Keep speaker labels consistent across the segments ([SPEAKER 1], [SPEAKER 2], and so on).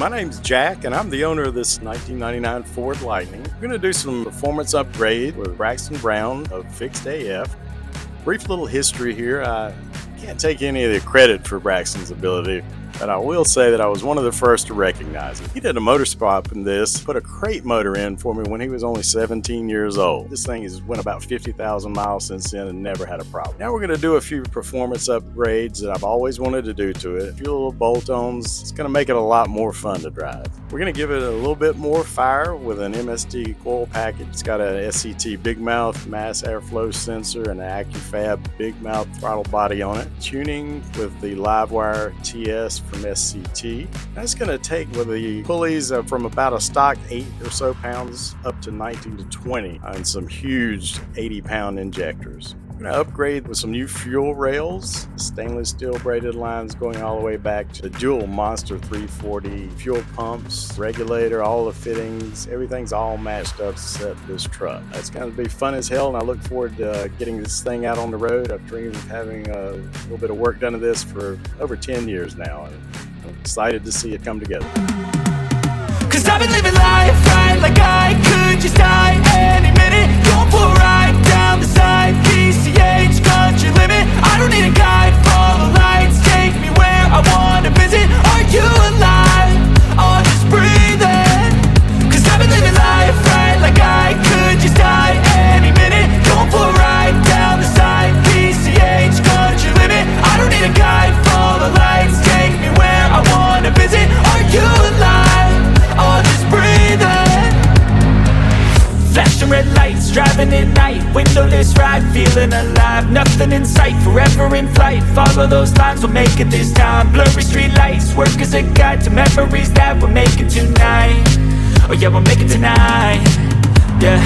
[SPEAKER 1] my name's Jack, and I'm the owner of this 1999 Ford Lightning. We're going to do some performance upgrade with Braxton Brown of FixedAF. Brief little history here. I can't take any of the credit for Braxton's ability, but I will say that I was one of the first to recognize it. He did a motor swap in this, put a crate motor in for me when he was only 17 years old. This thing has went about 50,000 miles since then and never had a problem. Now we're going to do a few performance upgrades that I've always wanted to do to it. A few little bolt-ons. It's going to make it a lot more fun to drive. We're going to give it a little bit more fire with an MSD coil package. It's got an SCT big mouth mass airflow sensor and an AccuFab big mouth throttle body on it. Tuning with the Livewire TS from SCT. That's going to take with the pulleys from about a stock 8 or so pounds up to 19 to 20 and some huge 80-pound injectors. We're going to upgrade with some new fuel rails, stainless steel braided lines going all the way back to the dual Monster 340 fuel pumps, regulator, all the fittings, everything's all matched up except this truck. It's going to be fun as hell, and I look forward to getting this thing out on the road. I've dreamed of having a little bit of work done to this for over 10 years now, and I'm excited to see it come together.
[SPEAKER 2] Cause I've been living life right like I could just die any minute. Going for a ride down the side, PCH country limit. I don't need a guide, follow lights, take me where I wanna visit. Are you alive? Or just breathing? Cause I've been living life right like I could just die any minute. Going for a ride down the side, PCH country limit. I don't need a guide, follow lights, take me where I wanna visit. Are you alive? Or just breathing? Flashing red lights, driving at night, windowless ride, feeling alive. Nothing in sight, forever in flight. Follow those lines, we'll make it this time. Blurry street lights, work as a guide to memories that we'll make it tonight. Oh yeah, we'll make it tonight. Yeah,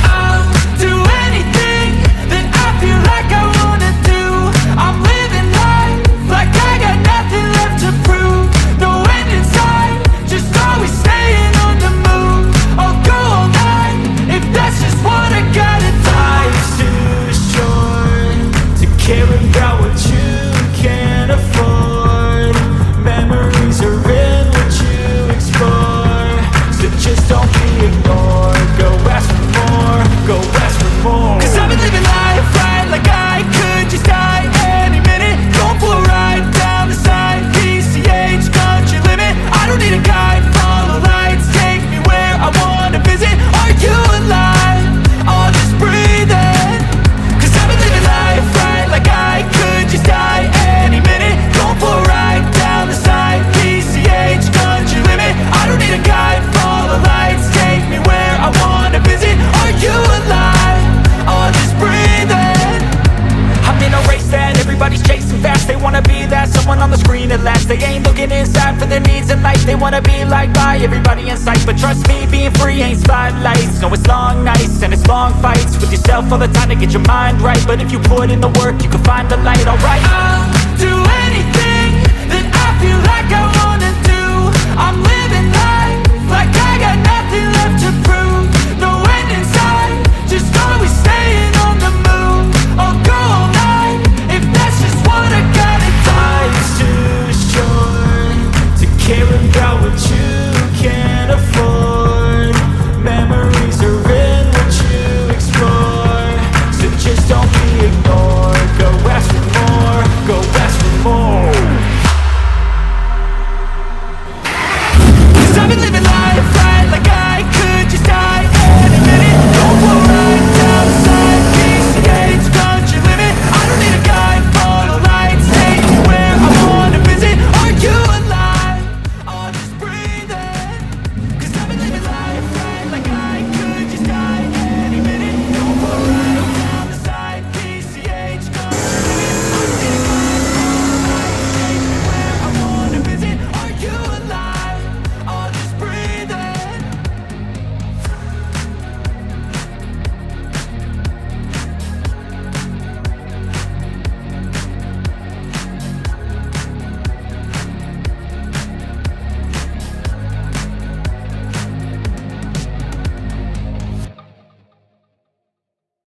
[SPEAKER 2] I'll do anything that I feel like I wanna do. I'm living life like I got nothing left to prove. No end in sight, just always staying on the move. I'll go all night if that's just what I gotta do. Life's too short to care about what you can't afford. Memories are in what you explore, so just don't be ignored. Go ask for more, go ask for more. Cause I've been living life right like I could just die any minute. Going for a ride down the side, PCH country limit. I don't need a guide, follow lights, take me where I wanna visit. Are you alive? Or just breathing? Cause I've been living life right like I could just die any minute. Going for a ride down the side, PCH country limit. I don't need a guide, follow lights, take me where I wanna visit. Are you alive? Or just breathing? I'm in a race that everybody's chasing fast. They wanna be that someone on the screen at last. They ain't looking inside for their needs in life. They wanna be liked by everybody in sight. But trust me, being free ain't spotlights. No, it's long nights and it's long fights with yourself all the time to get your mind right. But if you put in the work, you can find the light, alright. I'll do anything that I feel like I wanna do. I'm living